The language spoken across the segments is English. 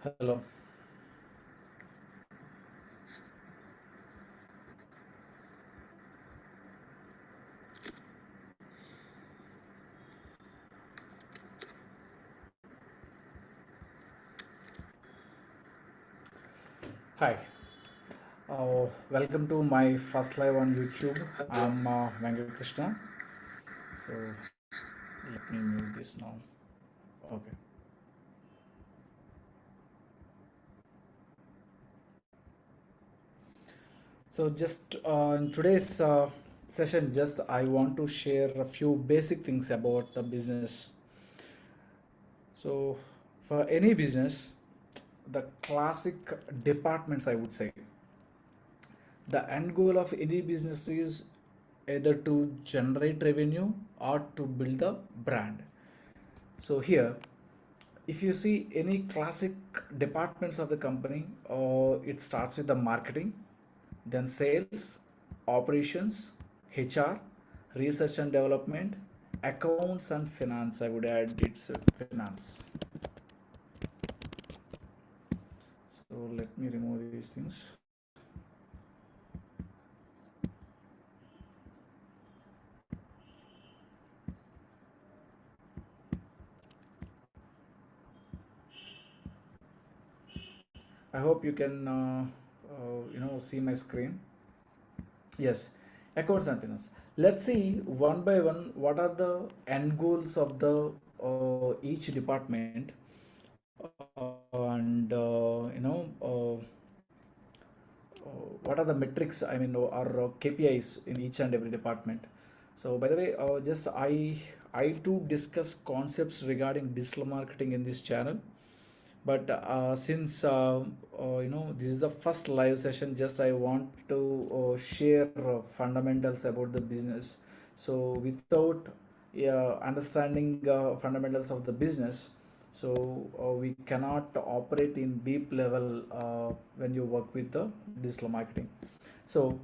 Hello. Hi. Welcome to my first live on YouTube. I'm Venkat Krishna. So let me mute this now. Okay. So just in today's session, just I want to share a few basic things about the business. So for any business, the classic departments, I would say, the end goal of any business is either to generate revenue or to build the brand. So here, if you see any classic departments of the company, it starts with the marketing, then sales, operations, HR, research and development, accounts and finance. I would add it's finance. So let me remove these things. I hope you can see my screen. Yes, accounts and finance. Let's see one by one what are the end goals of the each department, and what are the metrics. I mean, or KPIs in each and every department. So, by the way, just I too discuss concepts regarding digital marketing in this channel, but since this is the first live session, just I want to share fundamentals about the business. So without understanding fundamentals of the business, so we cannot operate in deep level when you work with the digital marketing. So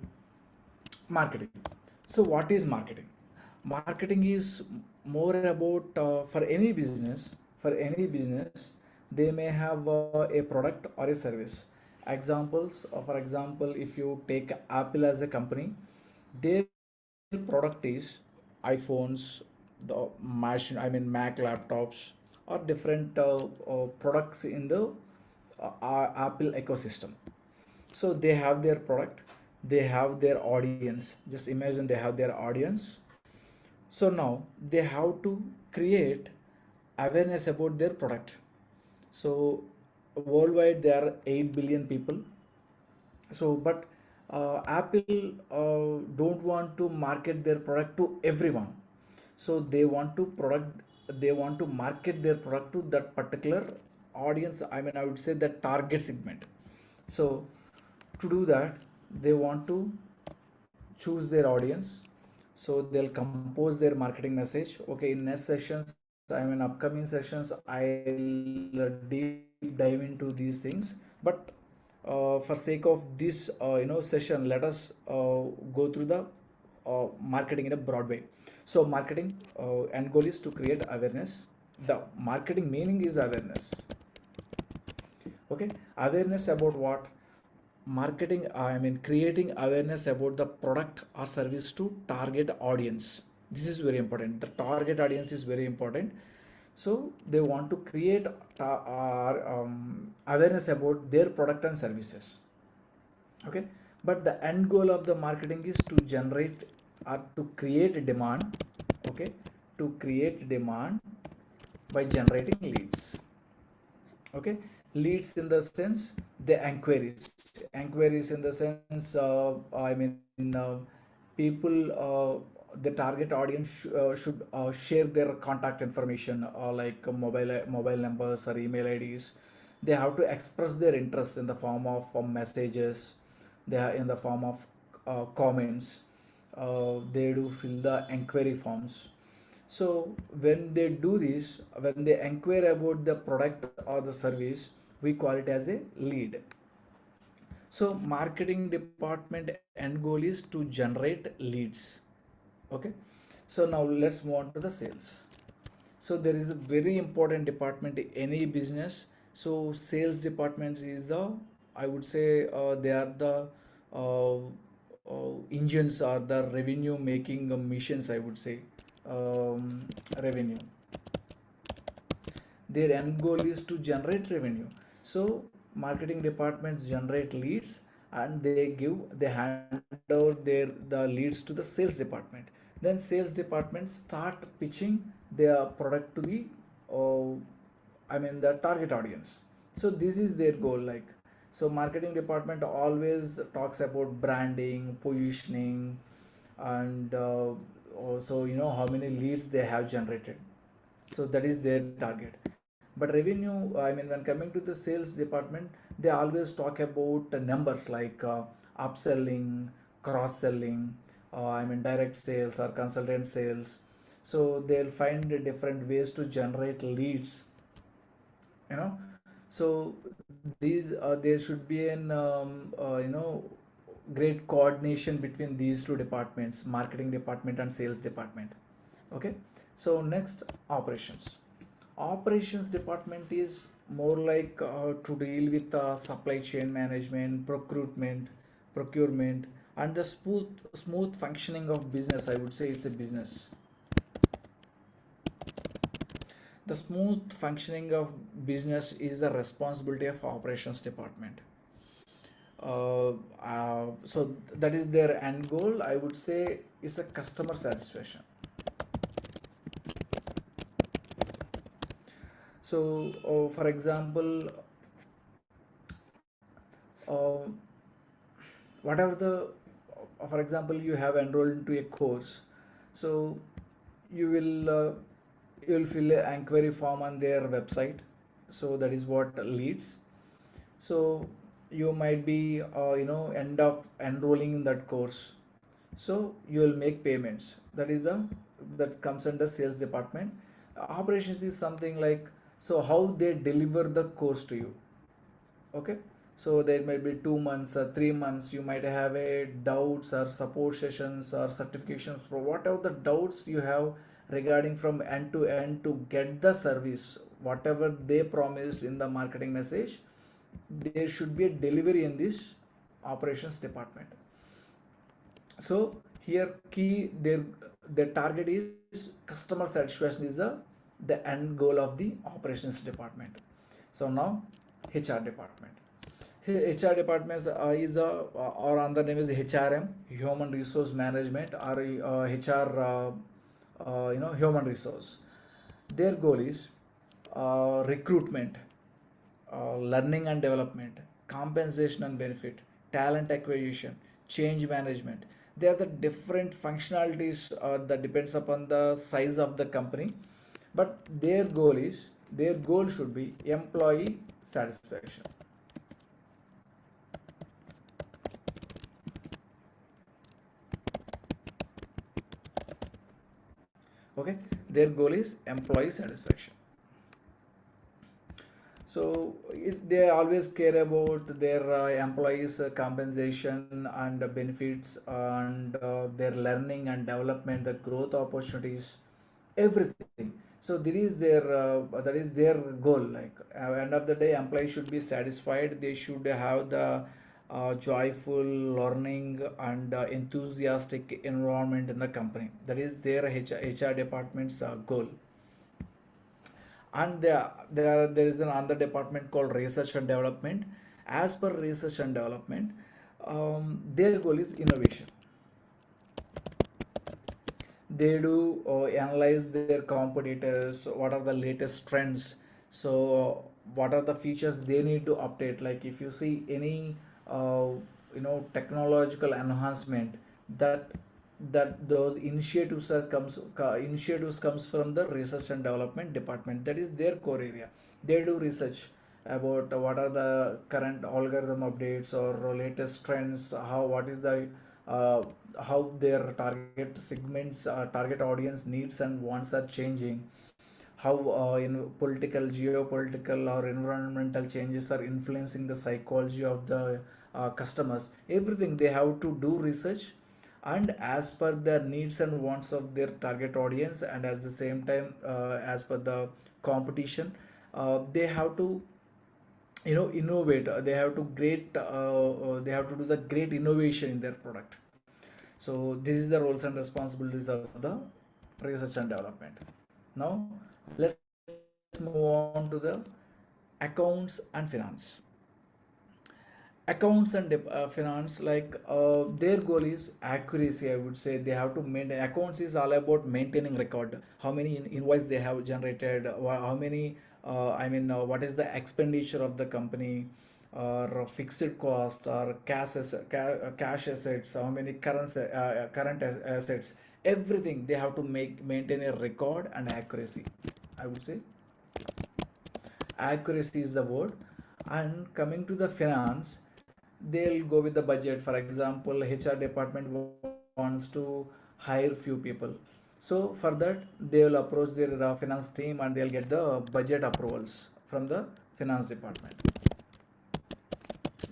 marketing. So what is marketing? Marketing is more about for any business, they may have a product or a service. Examples, for example, if you take Apple as a company, their product is iPhones, the machine, I mean Mac laptops, or different products in the Apple ecosystem. So they have their product, they have their audience. Just imagine they have their audience. So now they have to create awareness about their product. So worldwide there are 8 billion people. So but Apple don't want to market their product to everyone. So they want to market their product to that particular audience. I mean, I would say that target segment. So to do that, they want to choose their audience. So they'll compose their marketing message. Okay, in next sessions, I mean upcoming sessions, I'll deep dive into these things. But for sake of this session, let us go through the marketing in a broad way. So marketing end goal is to create awareness. The marketing meaning is awareness. Okay, awareness about what? Marketing, I mean creating awareness about the product or service to target audience. This is very important. The target audience is very important. So they want to create awareness about their product and services. Okay, but the end goal of the marketing is to generate or to create demand. Okay, to create demand by generating leads. Okay, leads in the sense the enquiries in the sense I mean people, the target audience should share their contact information, like mobile numbers or email IDs. They have to express their interest in the form of messages. They are in the form of comments. They do fill the enquiry forms. So when they do this, when they inquire about the product or the service, we call it as a lead. So marketing department end goal is to generate leads. Okay. So now let's move on to the sales. So there is a very important department in any business. So sales departments is the, I would say, they are the uh, engines or the revenue making missions, I would say. Revenue, their end goal is to generate revenue. So marketing departments generate leads, and they hand over the leads to the sales department. Then sales department start pitching their product to the uh, the target audience. So this is their goal. Like, so marketing department always talks about branding, positioning, and also, how many leads they have generated. So that is their target. But revenue, when coming to the sales department, they always talk about numbers like upselling, cross selling, direct sales or consultant sales. So they'll find different ways to generate leads, you know. So these there should be an great coordination between these two departments, marketing department and sales department. Okay. So next, operations. Operations department is more like to deal with supply chain management, procurement, and the smooth functioning of business. I would say it's a business. The smooth functioning of business is the responsibility of operations department. So that is their end goal, I would say, is a customer satisfaction. So for example, uh, whatever the for example, you have enrolled into a course. So you will fill an inquiry form on their website. So that is what leads. So you might be end up enrolling in that course. So you will make payments. That comes under sales department. Operations is something like, so how they deliver the course to you. Okay. So there may be 2 months or 3 months, you might have a doubts or support sessions or certifications for whatever the doubts you have regarding from end to end to get the service whatever they promised in the marketing message. There should be a delivery in this operations department. So here key, their target is customer satisfaction is the end goal of the operations department. So now, HR department. HR department is or another name is HRM, human resource management, or HR, human resource. Their goal is recruitment, learning and development, compensation and benefit, talent acquisition, change management. They are the different functionalities that depends upon the size of the company, but their goal should be employee satisfaction. Okay, their goal is employee satisfaction. So they always care about their employees compensation and benefits, and their learning and development, the growth opportunities, everything. So that is their goal. Like, end of the day, employees should be satisfied. They should have the joyful learning and enthusiastic environment in the company. That is their HR department's goal. And there is another department called research and development. As per research and development, their goal is innovation. They do analyze their competitors, what are the latest trends. So what are the features they need to update. Like, if you see any technological enhancement, that those initiatives comes from the research and development department. That is their core area. They do research about what are the current algorithm updates or latest trends, what is the uh, how their target segments, target audience needs and wants are changing, how in political, geopolitical, or environmental changes are influencing the psychology of the customers. Everything they have to do research, and as per the needs and wants of their target audience, and at the same time as per the competition, they have to innovate. They have to they have to do the great innovation in their product. So this is the roles and responsibilities of the research and development. Now let's move on to the accounts and finance. Accounts and finance, like their goal is accuracy, I would say. They have to maintain. Accounts is all about maintaining record, how many invoice they have generated, how many what is the expenditure of the company, or fixed cost, or cash assets, how many current assets, everything they have to maintain a record and accuracy, I would say. Accuracy is the word. And coming to the finance, they'll go with the budget. For example, HR department wants to hire few people, so for that they will approach their finance team and they'll get the budget approvals from the finance department,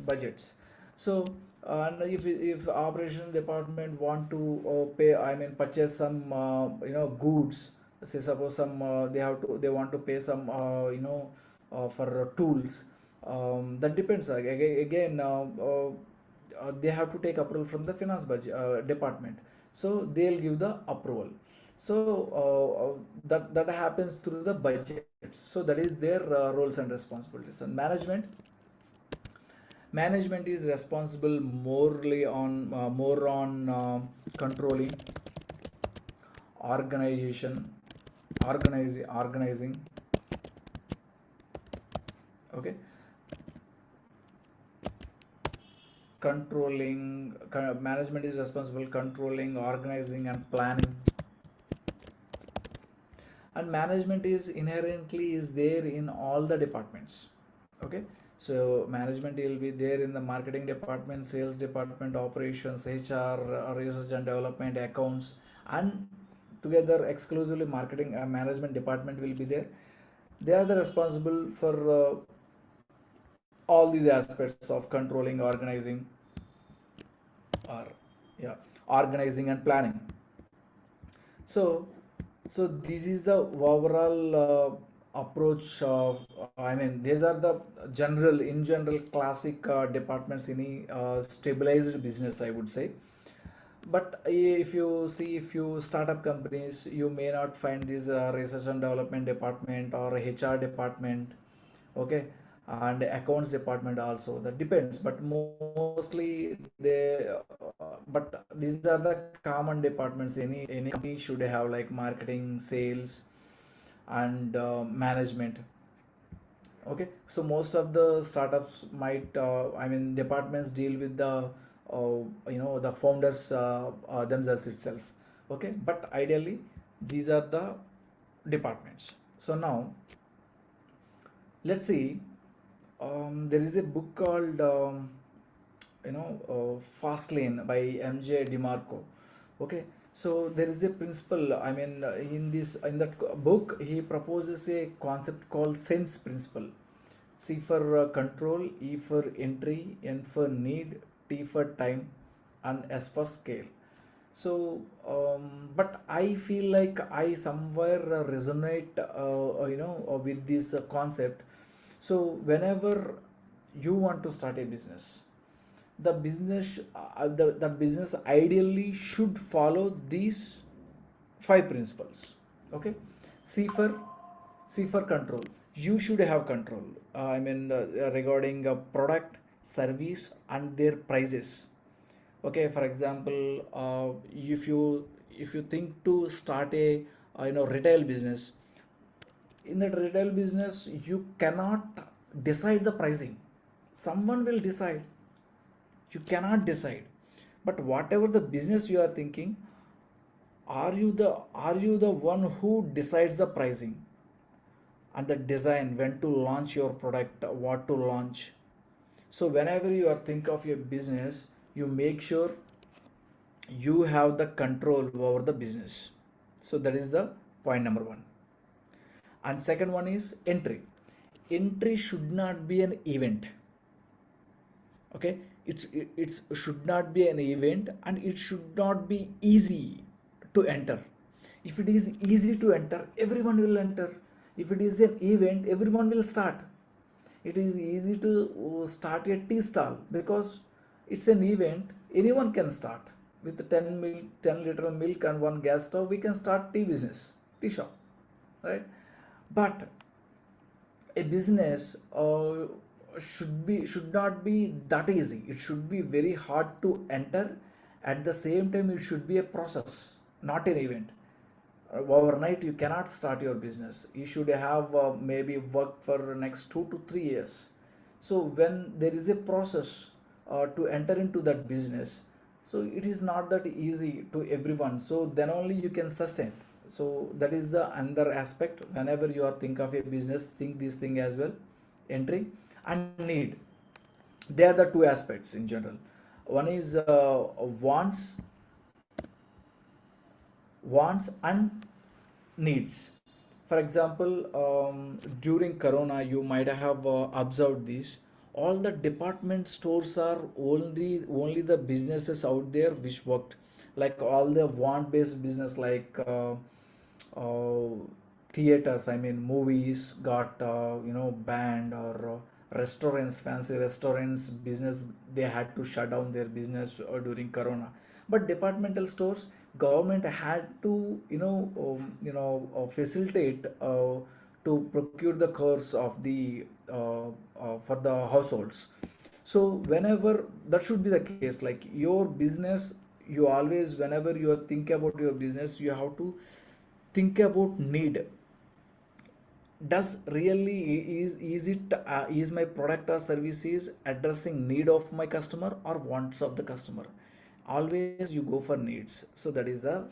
budgets. So and if operation department want to pay, purchase some goods, say suppose some they want to pay some for tools, that depends. Again, they have to take approval from the finance budget department, so they'll give the approval. So that happens through the budgets. So that is their roles and responsibilities. And management is responsible more on controlling, organization, organizing. Okay, management is responsible controlling, organizing, and planning. And management is inherently is there in all the departments. Okay, so management will be there in the marketing department, sales department, operations, HR, research and development, accounts, and together exclusively marketing management department will be there. They are the responsible for all these aspects of controlling, organizing, or yeah, organizing and planning. So so this is the overall approach of, these are the general classic departments in a stabilized business, I would say. But if you see, if you startup companies, you may not find this research and development department or HR department. Okay, and accounts department also, that depends, but mostly but these are the common departments any company should have, like marketing, sales, and management. Okay, so most of the startups might departments deal with the the founders themselves itself. Okay, but ideally these are the departments. So now let's see, there is a book called Fastlane by MJ DeMarco. Okay, so there is a principle. In that book, he proposes a concept called sense principle. C for control, E for entry, N for need, T for time, and S for scale. So but I feel like I somewhere resonate with this concept. So whenever you want to start a business, the business ideally should follow these five principles. Okay, c for c for control. You should have control, regarding a product, service, and their prices. Okay, for example, if you think to start a retail business, in that retail business you cannot decide the pricing. Someone will decide. You cannot decide. But whatever the business you are thinking, are you the one who decides the pricing and the design, when to launch your product, what to launch? So whenever you are think of your business, you make sure you have the control over the business. So that is the point number one. And second one is entry. Entry should not be an event. Okay, it should not be an event, and it should not be easy to enter. If it is easy to enter, everyone will enter. If it is an event, everyone will start. It is easy to start a tea stall because it's an event. Anyone can start with 10 liter milk and one gas stove. We can start tea business, tea shop, right? But a business should not be that easy. It should be very hard to enter. At the same time, it should be a process, not an event. Overnight you cannot start your business. You should have maybe work for next 2 to 3 years. So when there is a process to enter into that business, so it is not that easy to everyone, so then only you can sustain. So that is the another aspect. Whenever you are think of a business, think this thing as well. Entry and need, they are the two aspects in general. One is wants wants and needs. For example, during corona you might have observed this. All the department stores are only the businesses out there which worked. Like all the want based business, like uh, theaters, I mean movies got banned, or restaurants, fancy restaurants business, they had to shut down their business during corona. But departmental stores, government had to facilitate to procure the cars of the for the households. So whenever that should be the case, like your business, you always, whenever you are think about your business, you have to think about need. Does really is it is my product or service is addressing need of my customer or wants of the customer? Always you go for needs. So that is the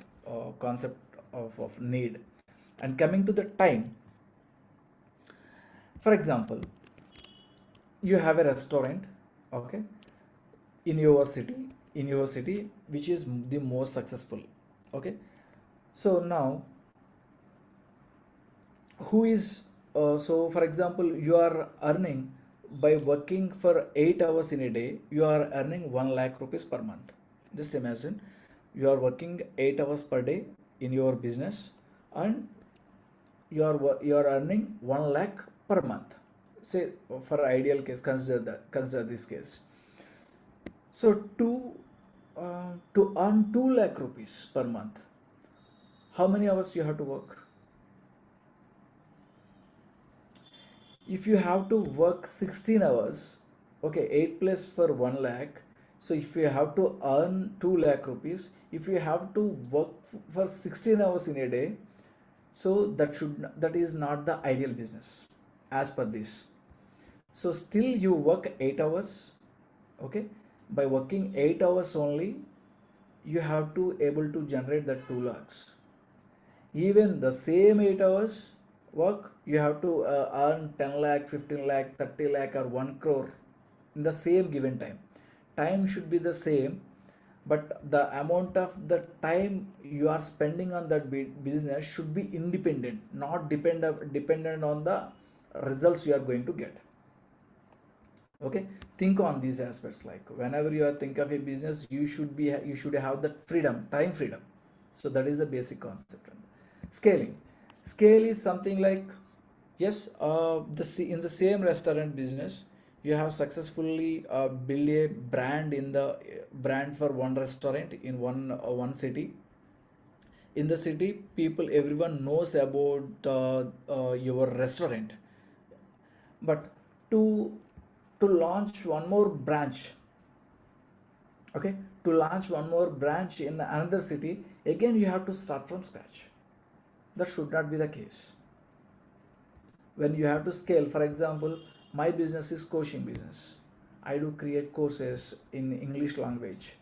concept of need. And coming to the time, for example, you have a restaurant, okay, in your city, which is the most successful, okay. So now who is so for example, you are earning, by working for 8 hours in a day, you are earning 1 lakh rupees per month. Just imagine, you are working 8 hours per day in your business, and you are earning 1 lakh per month. Say for ideal case, consider this case. So to earn 2 lakh rupees per month, how many hours you have to work? If you have to work 16 hours, okay, 8 plus for 1 lakh. So if you have to earn 2 lakh rupees, if you have to work for 16 hours in a day, so that is not the ideal business as per this. So still you work 8 hours, okay. By working 8 hours only, you have to able to generate that 2 lakhs. Even the same 8 hours work, you have to earn 10 lakh, 15 lakh, 30 lakh, or 1 crore in the same given time. Time should be the same, but the amount of the time you are spending on that business should be independent, not dependent on the results you are going to get. Okay, think on these aspects. Like whenever you are think of a business, you should have that freedom, time freedom. So that is the basic concept. Scaling, scale is something like, yes, in the same restaurant business, you have successfully build a brand in the brand for one restaurant in one city. In the city, people, everyone knows about your restaurant. But to launch one more branch, okay, to launch one more branch in another city, again you have to start from scratch. That should not be the case. When you have to scale, for example, my business is coaching business. I do create courses in English language,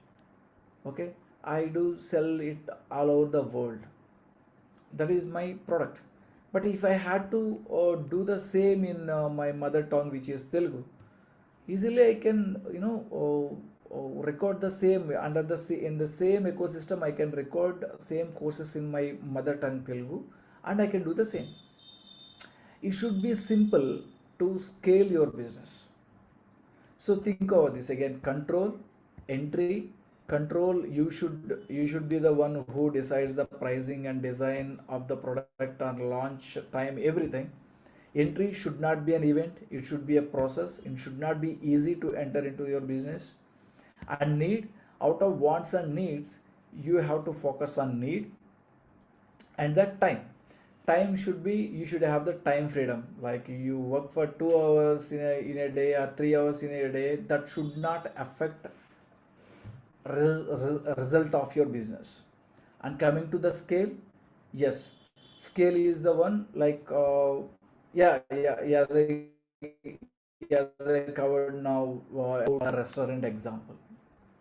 okay. I do sell it all over the world. That is my product. But if I had to do the same in my mother tongue, which is Telugu, easily I can record the same under in the same ecosystem. I can record same courses in my mother tongue Telugu, and I can do the same. It should be simple to scale your business. So think over this again. Control, entry, control. You should be the one who decides the pricing and design of the product and launch time, everything. Entry should not be an event, it should be a process. It should not be easy to enter into your business. And need, out of wants and needs, you have to focus on need. And that time should be, you should have the time freedom. Like you work for 2 hours in a day or 3 hours in a day, that should not affect result of your business. And coming to the scale, yes, scale is the one, like as I covered now about a restaurant example.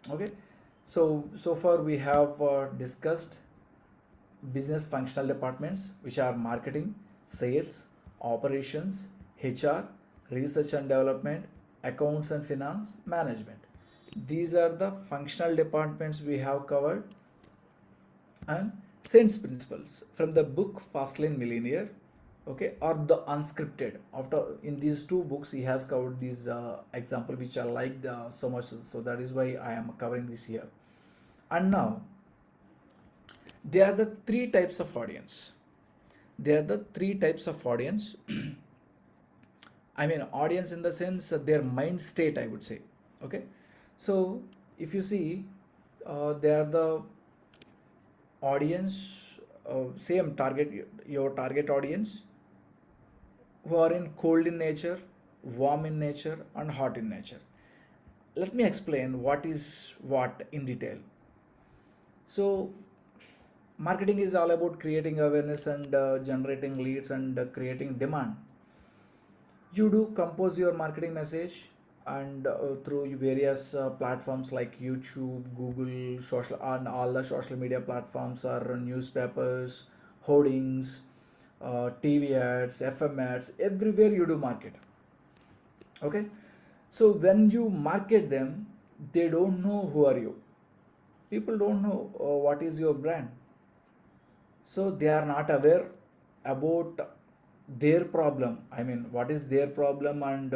Okay, so far we have discussed business functional departments, which are marketing, sales, operations, HR, research and development, accounts and finance, management. These are the functional departments we have covered. And sense principles from the book Fastlane Millionaire, okay, or the unscripted. After in these two books, he has covered these example which I liked so much. So that is why I am covering this here. And now there are the three types of audience. There are the three types of audience. I mean, audience in the sense their mind state, I would say. Okay, so if you see, they are the audience, same target, your target audience, who are in cold in nature, warm in nature, and hot in nature. Let me explain what is what in detail. So, marketing is all about creating awareness and generating leads and creating demand. You do compose your marketing message, and through various platforms like YouTube, Google, social, and all the social media platforms, or newspapers, hoardings, TV ads, FM ads, everywhere you do market. Okay, so when you market them, they don't know who are you. People don't know what is your brand, so they are not aware about their problem. I mean, what is their problem, and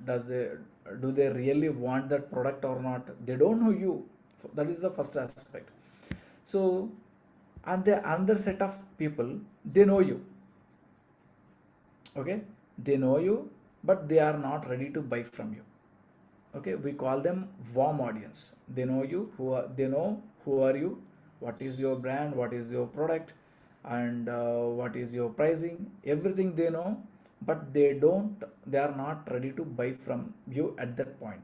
does they do they really want that product or not? They don't know you. That is the first aspect. So, and the another set of people, they know you. Okay, they know you, but they are not ready to buy from you. Okay, we call them warm audience. They know you, they know who are you, what is your brand, what is your product, and what is your pricing, everything they know, but they are not ready to buy from you at that point.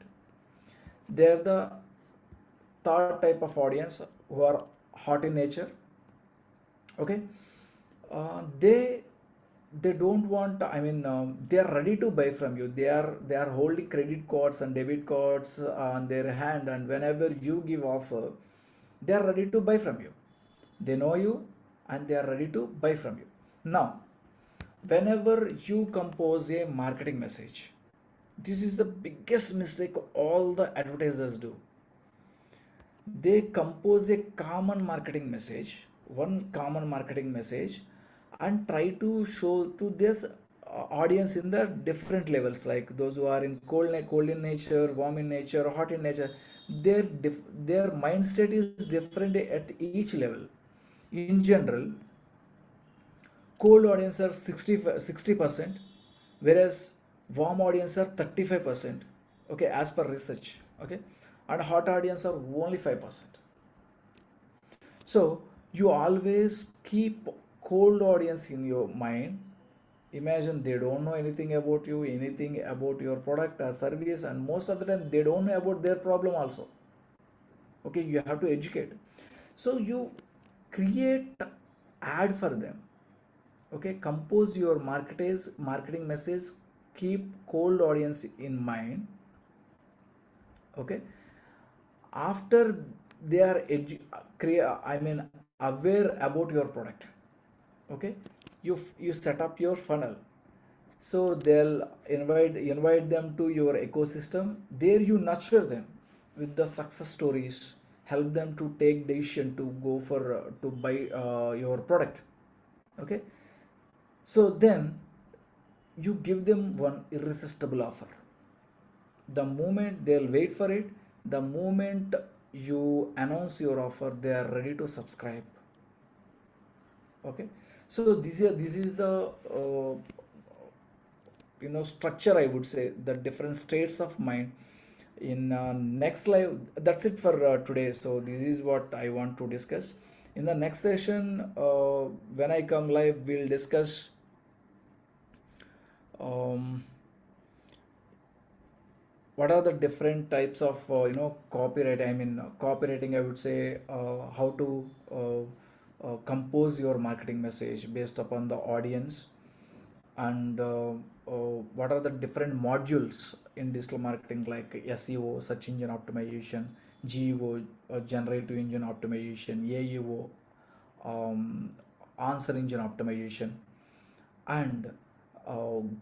They are the third type of audience, who are hot in nature. Okay, they don't want, I mean, they are ready to buy from you. They are holding credit cards and debit cards on their hand, and whenever you give offer, they are ready to buy from you. They know you, and they are ready to buy from you. Now, whenever you compose a marketing message, this is the biggest mistake all the advertisers do. They compose a common marketing message, one common marketing message, and try to show to this audience in the different levels, like those who are in cold in nature, warm in nature, hot in nature. Their mind state is different at each level. In general, cold audience are 60%, whereas warm audience are 35%. Okay, as per research. Okay, and hot audience are only 5%. So you always keep cold audience in your mind. Imagine they don't know anything about you, anything about your product or service, and most of the time they don't know about their problem also. Okay, you have to educate. So you create ad for them. Okay, compose your marketing message, keep cold audience in mind. Okay, after they are I mean aware about your product. Okay, you set up your funnel, so they'll invite them to your ecosystem. There you nurture them with the success stories, help them to take decision to go for to buy your product. Okay, so then you give them one irresistible offer. The moment they'll wait for it, the moment you announce your offer, they are ready to subscribe. Okay, so this is the structure, I would say, the different states of mind in next live. That's it for today. So this is what I want to discuss in the next session. When I come live, we'll discuss um, what are the different types of copyright. I mean copywriting, I would say, how to compose your marketing message based upon the audience, and what are the different modules in digital marketing, like SEO, search engine optimization, GEO, generative engine optimization, AEO, um, answer engine optimization, and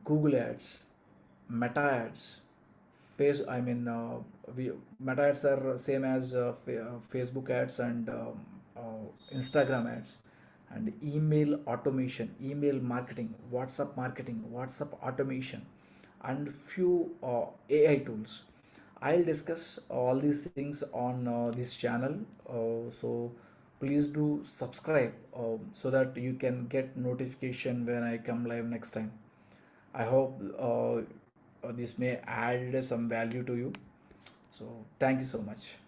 Google ads, meta ads, face I mean we meta ads are same as Facebook ads and Instagram ads, and email automation, email marketing, WhatsApp automation, and few AI tools. I'll discuss all these things on this channel. So please do subscribe so that you can get notification when I come live next time. I hope this may add some value to you. So thank you so much.